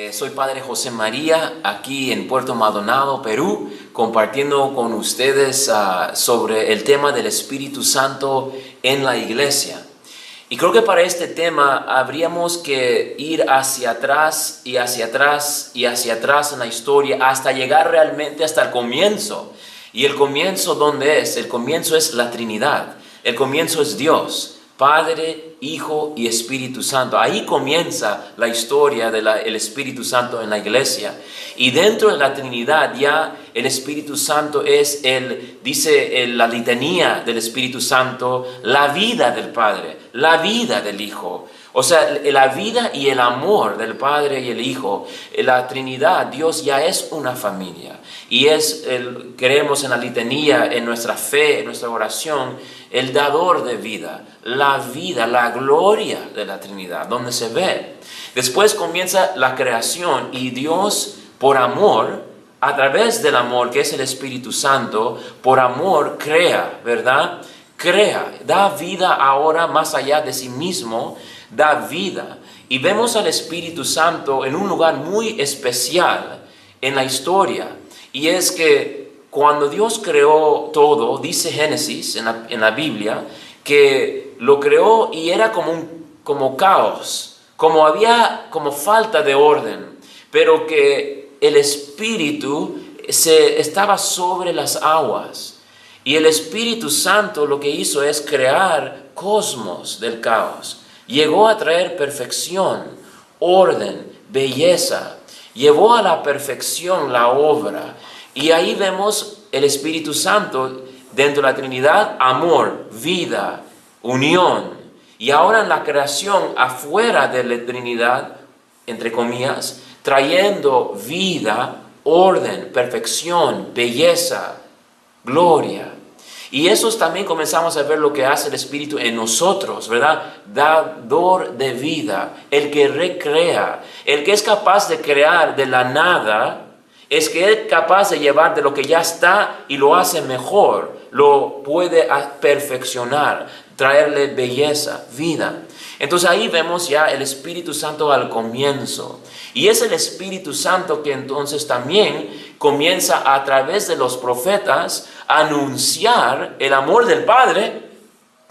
Soy Padre José María, aquí en Puerto Maldonado, Perú, compartiendo con ustedes sobre el tema del Espíritu Santo en la iglesia. Y creo que para este tema habríamos que ir hacia atrás y hacia atrás y hacia atrás en la historia hasta llegar realmente hasta el comienzo. ¿Y el comienzo dónde es? El comienzo es la Trinidad. El comienzo es Dios, Padre, Hijo y Espíritu Santo. Ahí comienza la historia del Espíritu Santo en la iglesia. Y dentro de la Trinidad ya el Espíritu Santo es dice la litanía del Espíritu Santo, la vida del Padre, la vida del Hijo. O sea, la vida y el amor del Padre y el Hijo. La Trinidad, Dios ya es una familia. Y creemos en la litanía, en nuestra fe, en nuestra oración, el dador de vida, la gloria de la Trinidad, donde se ve. Después comienza la creación y Dios, por amor, a través del amor que es el Espíritu Santo, por amor crea, ¿verdad? Crea, da vida ahora más allá de sí mismo, da vida. Y vemos al Espíritu Santo en un lugar muy especial en la historia. Y es que cuando Dios creó todo, dice Génesis en la Biblia, que lo creó y era como caos, como falta de orden, pero que el Espíritu estaba sobre las aguas. Y el Espíritu Santo lo que hizo es crear cosmos del caos. Llegó a traer perfección, orden, belleza. Llevó a la perfección la obra. Y ahí vemos el Espíritu Santo dentro de la Trinidad, amor, vida, unión. Y ahora en la creación, afuera de la Trinidad, entre comillas, trayendo vida, orden, perfección, belleza, gloria. Y eso también comenzamos a ver lo que hace el Espíritu en nosotros, ¿verdad? Dador de vida, el que recrea, el que es capaz de crear de la nada, es que es capaz de llevar de lo que ya está y lo hace mejor, lo puede perfeccionar, traerle belleza, vida. Entonces ahí vemos ya el Espíritu Santo al comienzo. Y es el Espíritu Santo que entonces también comienza a través de los profetas a anunciar el amor del Padre.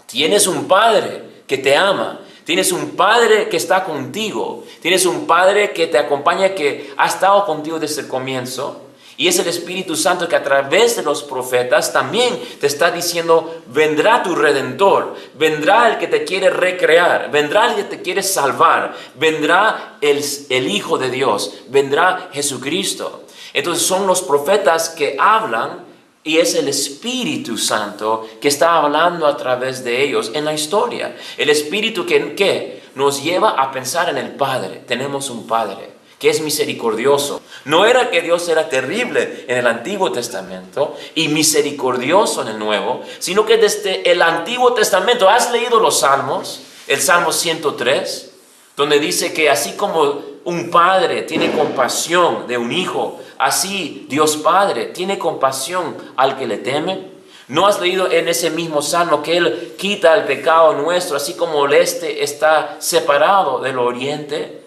Tienes un Padre que te ama. Tienes un Padre que está contigo. Tienes un Padre que te acompaña, que ha estado contigo desde el comienzo. Y es el Espíritu Santo que a través de los profetas también te está diciendo, vendrá tu Redentor, vendrá el que te quiere recrear, vendrá el que te quiere salvar, vendrá el Hijo de Dios, vendrá Jesucristo. Entonces son los profetas que hablan y es el Espíritu Santo que está hablando a través de ellos en la historia. El Espíritu que nos lleva a pensar en el Padre. Tenemos un Padre que es misericordioso. No era que Dios era terrible en el Antiguo Testamento y misericordioso en el Nuevo, sino que desde el Antiguo Testamento, ¿has leído los Salmos? El Salmo 103, donde dice que así como un padre tiene compasión de un hijo, así Dios Padre tiene compasión al que le teme. ¿No has leído en ese mismo Salmo que Él quita el pecado nuestro, así como el este está separado del oriente?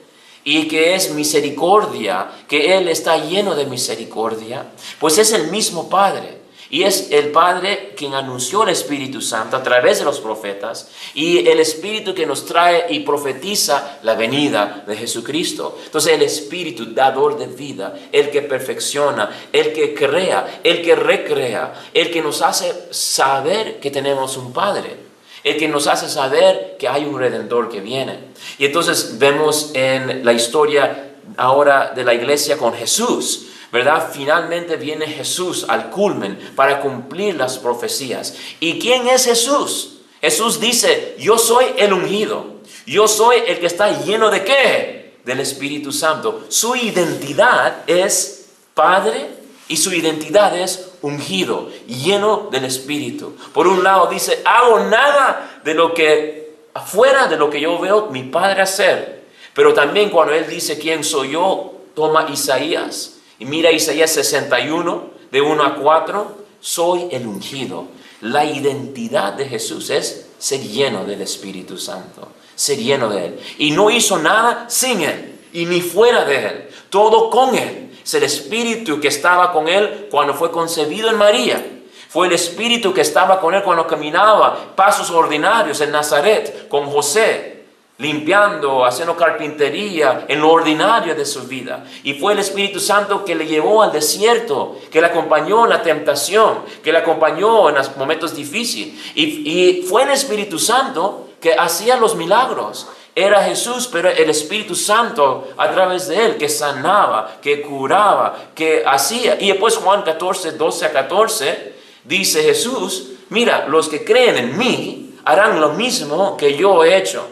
Y que es misericordia, que Él está lleno de misericordia. Pues es el mismo Padre. Y es el Padre quien anunció el Espíritu Santo a través de los profetas. Y el Espíritu que nos trae y profetiza la venida de Jesucristo. Entonces el Espíritu dador de vida, el que perfecciona, el que crea, el que recrea, el que nos hace saber que tenemos un Padre. El que nos hace saber que hay un Redentor que viene. Y entonces vemos en la historia ahora de la iglesia con Jesús, ¿verdad? Finalmente viene Jesús al culmen para cumplir las profecías. ¿Y quién es Jesús? Jesús dice, yo soy el ungido. Yo soy el que está lleno ¿de qué? Del Espíritu Santo. Su identidad es Padre y su identidad es ungido, lleno del Espíritu. Por un lado dice, hago nada de lo que afuera de lo que yo veo mi Padre hacer. Pero también cuando Él dice quién soy yo, toma Isaías y mira Isaías 61, de 1 a 4, soy el ungido. La identidad de Jesús es ser lleno del Espíritu Santo, ser lleno de Él. Y no hizo nada sin Él y ni fuera de Él. todo con Él. Es el Espíritu que estaba con Él cuando fue concebido en María. Fue el Espíritu que estaba con Él cuando caminaba pasos ordinarios en Nazaret con José, limpiando, haciendo carpintería en lo ordinario de su vida. Y fue el Espíritu Santo que le llevó al desierto, que le acompañó en la tentación, que le acompañó en los momentos difíciles. Y fue el Espíritu Santo que hacía los milagros. Era Jesús, pero el Espíritu Santo a través de Él que sanaba, que curaba, que hacía. Y después Juan 14, 12 a 14, dice Jesús, mira, los que creen en mí harán lo mismo que yo he hecho.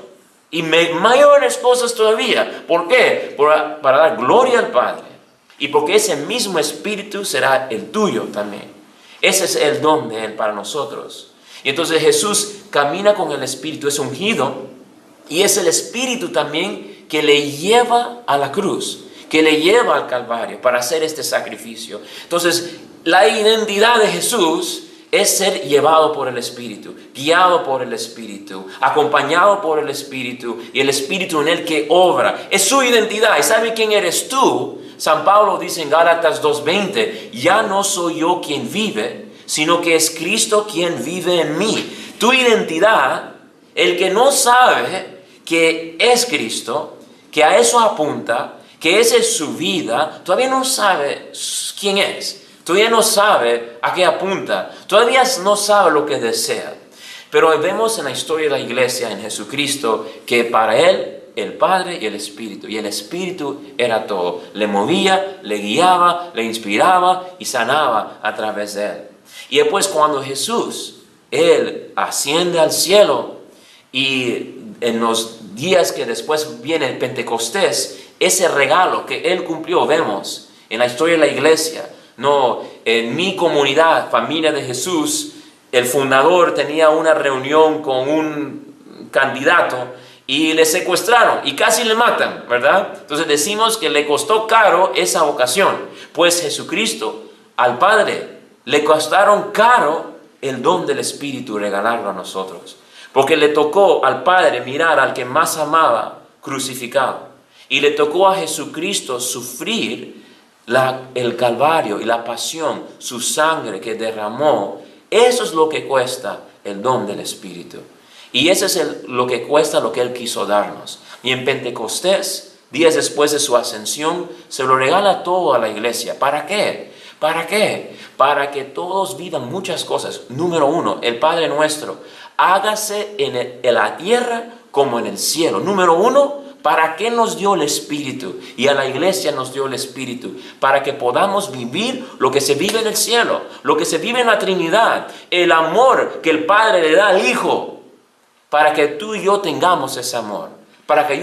Y mayores cosas todavía. ¿Por qué? Para dar gloria al Padre. Y porque ese mismo Espíritu será el tuyo también. Ese es el don de Él para nosotros. Y entonces Jesús camina con el Espíritu, es ungido. Y es el Espíritu también que le lleva a la cruz, que le lleva al Calvario para hacer este sacrificio. Entonces, la identidad de Jesús es ser llevado por el Espíritu, guiado por el Espíritu, acompañado por el Espíritu y el Espíritu en Él que obra. Es su identidad. ¿Y sabe quién eres tú? San Pablo dice en Gálatas 2:20, ya no soy yo quien vive, sino que es Cristo quien vive en mí. Tu identidad, el que no sabe que es Cristo, que a eso apunta, que esa es su vida, todavía no sabe quién es. Todavía no sabe a qué apunta. Todavía no sabe lo que desea. Pero vemos en la historia de la iglesia, en Jesucristo, que para Él, el Padre y el Espíritu. Y el Espíritu era todo. Le movía, le guiaba, le inspiraba y sanaba a través de Él. Y después cuando Jesús, Él asciende al cielo y en los días que después viene el Pentecostés, ese regalo que Él cumplió, vemos en la historia de la iglesia. No, en mi comunidad, familia de Jesús, el fundador tenía una reunión con un candidato y le secuestraron y casi le matan, ¿verdad? Entonces decimos que le costó caro esa ocasión, pues Jesucristo, al Padre, le costaron caro el don del Espíritu regalarlo a nosotros. Porque le tocó al Padre mirar al que más amaba crucificado. Y le tocó a Jesucristo sufrir el Calvario y la pasión, su sangre que derramó. Eso es lo que cuesta el don del Espíritu. Y eso es lo que cuesta lo que Él quiso darnos. Y en Pentecostés, días después de su ascensión, se lo regala todo a la iglesia. ¿Para qué? ¿Para qué? Para que todos vivan muchas cosas. Número uno, el Padre nuestro, hágase en la tierra como en el cielo. Número uno, ¿para qué nos dio el Espíritu? Y a la iglesia nos dio el Espíritu. Para que podamos vivir lo que se vive en el cielo, lo que se vive en la Trinidad, el amor que el Padre le da al Hijo. Para que tú y yo tengamos ese amor. Para que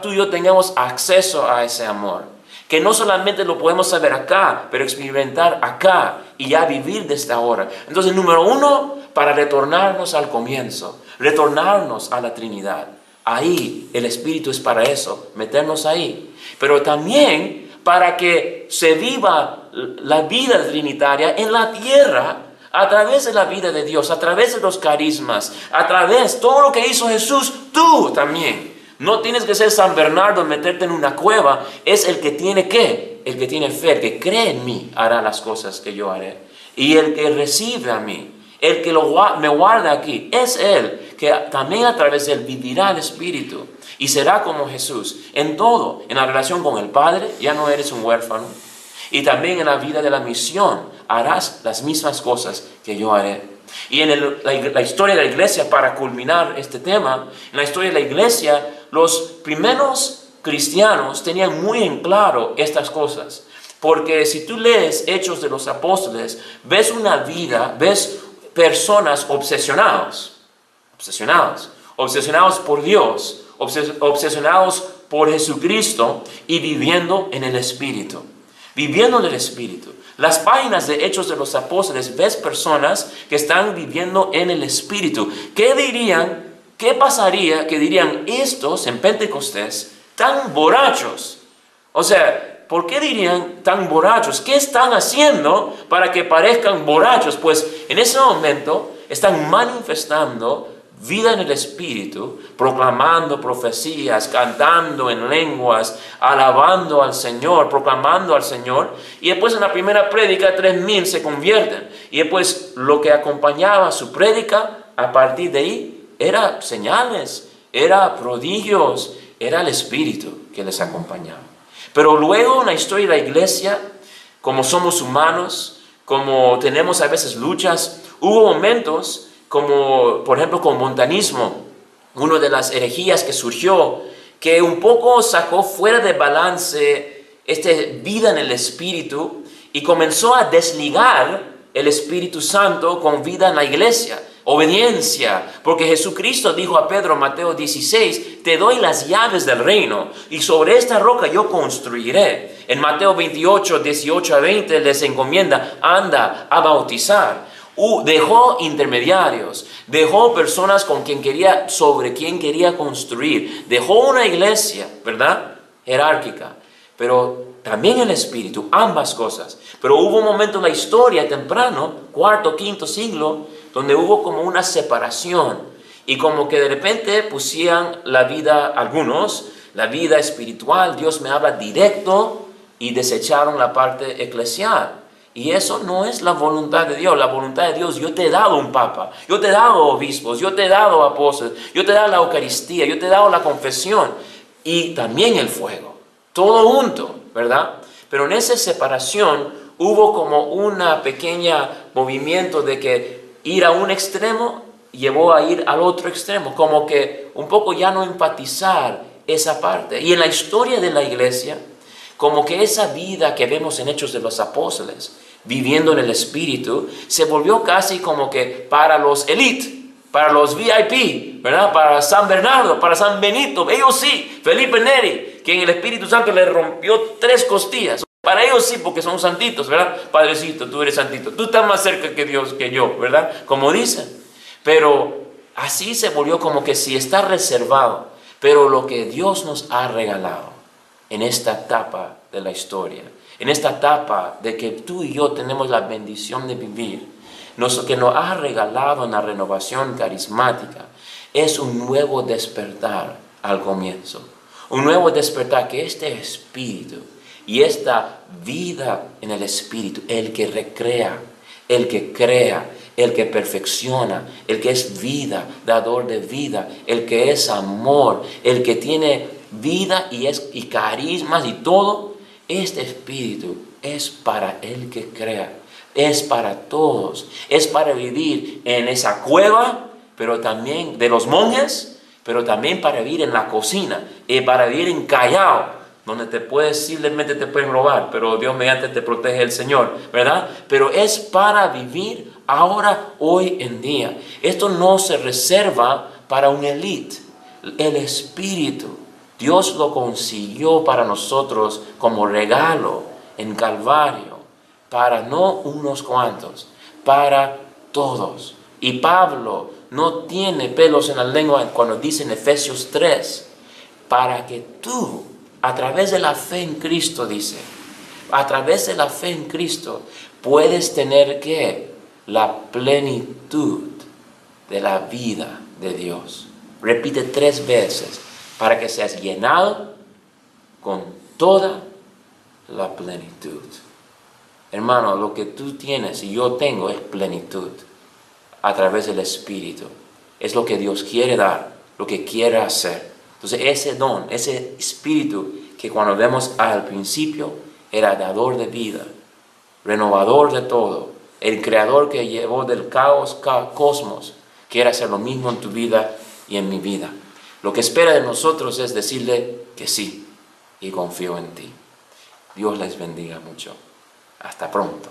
tú y yo tengamos acceso a ese amor. Que no solamente lo podemos saber acá, pero experimentar acá y ya vivir desde ahora. Entonces, número uno, para retornarnos al comienzo, retornarnos a la Trinidad. Ahí, el Espíritu es para eso, meternos ahí. Pero también para que se viva la vida trinitaria en la tierra, a través de la vida de Dios, a través de los carismas, a través de todo lo que hizo Jesús, tú también. No tienes que ser San Bernardo, meterte en una cueva. Es el que tiene ¿qué? El que tiene fe, el que cree en mí, hará las cosas que yo haré. Y el que recibe a mí, el que me guarda aquí, es Él, que también a través de Él vivirá el Espíritu. Y será como Jesús, en todo, en la relación con el Padre, ya no eres un huérfano. Y también en la vida de la misión, harás las mismas cosas que yo haré. Y en la historia de la iglesia, para culminar este tema, en la historia de la iglesia, los primeros cristianos tenían muy en claro estas cosas. Porque si tú lees Hechos de los Apóstoles, ves una vida, ves personas obsesionados por Dios, obsesionados por Jesucristo y viviendo en el Espíritu. Viviendo en el Espíritu. Las páginas de Hechos de los Apóstoles, ves personas que están viviendo en el Espíritu. ¿Qué dirían? ¿Qué pasaría que dirían estos en Pentecostés tan borrachos? O sea, ¿por qué dirían tan borrachos? ¿Qué están haciendo para que parezcan borrachos? Pues en ese momento están manifestando vida en el Espíritu, proclamando profecías, cantando en lenguas, alabando al Señor, proclamando al Señor. Y después en la primera prédica 3,000 se convierten. Y después lo que acompañaba su prédica, a partir de ahí, era señales, era prodigios, era el Espíritu que les acompañaba. Pero luego en la historia de la iglesia, como somos humanos, como tenemos a veces luchas, hubo momentos como por ejemplo con montanismo, una de las herejías que surgió, que un poco sacó fuera de balance esta vida en el Espíritu y comenzó a desligar el Espíritu Santo con vida en la iglesia. Obediencia, porque Jesucristo dijo a Pedro en Mateo 16, te doy las llaves del reino y sobre esta roca yo construiré. En Mateo 28, 18 a 20 les encomienda, anda a bautizar. Dejó intermediarios, dejó personas sobre quien quería construir, dejó una iglesia, ¿verdad? Jerárquica, pero también el Espíritu, ambas cosas. Pero hubo un momento en la historia temprano, cuarto, quinto siglo, donde hubo como una separación y como que de repente pusieran la vida, algunos, la vida espiritual, Dios me habla directo y desecharon la parte eclesial. Y eso no es la voluntad de Dios. La voluntad de Dios, yo te he dado un papa, yo te he dado obispos, yo te he dado apóstoles, yo te he dado la Eucaristía, yo te he dado la confesión y también el fuego. Todo junto, ¿verdad? Pero en esa separación hubo como una pequeña movimiento de que ir a un extremo llevó a ir al otro extremo, como que un poco ya no empatizar esa parte. Y en la historia de la iglesia, como que esa vida que vemos en Hechos de los Apóstoles, viviendo en el Espíritu, se volvió casi como que para los elite, para los VIP, ¿verdad? Para San Bernardo, para San Benito, ellos sí, Felipe Neri, que en el Espíritu Santo le rompió 3 costillas. Para ellos sí, porque son santitos, ¿verdad? Padrecito, tú eres santito, tú estás más cerca que Dios que yo, ¿verdad? Como dicen. Pero así se volvió como que sí está reservado, pero lo que Dios nos ha regalado en esta etapa de la historia, en esta etapa de que tú y yo tenemos la bendición de vivir, que nos ha regalado en la renovación carismática, es un nuevo despertar al comienzo. Un nuevo despertar que este Espíritu y esta vida en el Espíritu, el que recrea, el que crea, el que perfecciona, el que es vida, dador de vida, el que es amor, el que tiene vida y carismas y todo, este Espíritu es para el que crea, es para todos, es para vivir en esa cueva, pero también de los monjes, pero también para vivir en la cocina, y para vivir en Callao, donde simplemente te pueden robar, pero Dios mediante te protege el Señor, ¿verdad? Pero es para vivir ahora, hoy en día. Esto no se reserva para un elite, el Espíritu. Dios lo consiguió para nosotros como regalo en Calvario, para no unos cuantos, para todos. Y Pablo no tiene pelos en la lengua cuando dice en Efesios 3, para que tú, a través de la fe en Cristo, dice, a través de la fe en Cristo, puedes tener ¿qué? La plenitud de la vida de Dios. Repite 3 veces, para que seas llenado con toda la plenitud. Hermano, lo que tú tienes y yo tengo es plenitud a través del Espíritu. Es lo que Dios quiere dar, lo que quiere hacer. Entonces ese don, ese Espíritu que cuando vemos al principio era dador de vida, renovador de todo, el creador que llevó del caos cosmos, quiere hacer lo mismo en tu vida y en mi vida. Lo que espera de nosotros es decirle que sí y confío en ti. Dios les bendiga mucho. Hasta pronto.